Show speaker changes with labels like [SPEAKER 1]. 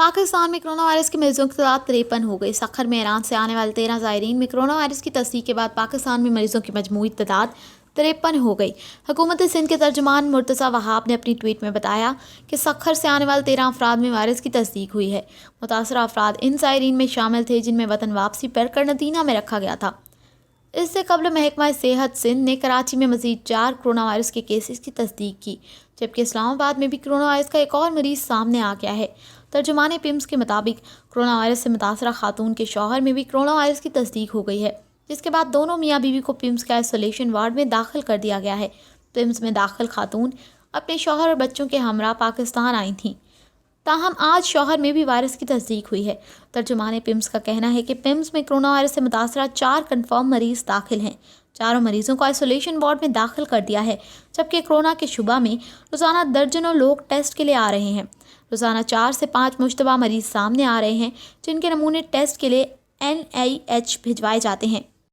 [SPEAKER 1] पाकिस्तान में corona virus के मरीजों की तादाद 53 हो गई। सखर में ईरान से आने वाले 13 ज़ायरीन में कोरोना वायरस की तस्दीक के बाद पाकिस्तान में मरीजों की मजमूई तादाद 53 हो गई। हुकूमत सिंध के तर्जुमान मुर्तज़ा वहाब ने अपनी ट्वीट में बताया कि सखर से आने वाले 13 अफराद में वायरस की तस्दीक हुई है। मुतासरा अफराद इन ज़ायरीन में शामिल थे जिनमें वतन वापसी पर करनतीना में रखा गया था। इससे कबल महकमा सेहत सिंध ने कराची में मज़ीद 4 कोरोना वायरस के केसेस की तस्दीक की, जबकि इस्लामाबाद में भी कोरोना वायरस का एक और मरीज़ सामने आ गया है। तर्जुमान पिम्स के मुताबिक कोरोना वायरस से मुतासरा खातून के शौहर में भी कोरोना वायरस की तस्दीक हो गई है, जिसके बाद दोनों मियाँ बीवी को पिम्स के आइसोलेशन वार्ड में दाखिल कर दिया गया है। पिम्स में दाखिल खातून अपने शौहर और बच्चों के हमरा पाकिस्तान आई थीं, ताहम आज शौहर में भी वायरस की तस्दीक हुई है। तर्जुमान पिम्स का कहना है कि पिम्स में कोरोना वायरस से मुतासरा 4 कन्फर्म मरीज़ दाखिल हैं। चारों मरीजों को आइसोलेशन वार्ड में दाखिल कर दिया है, जबकि कोरोना के शुबा में रोज़ाना दर्जनों लोग टेस्ट के लिए आ रहे हैं। रोज़ाना 4 से 5 मुश्तबा मरीज़ सामने आ रहे हैं, जिनके नमूने टेस्ट के लिए NIH भिजवाए जाते हैं।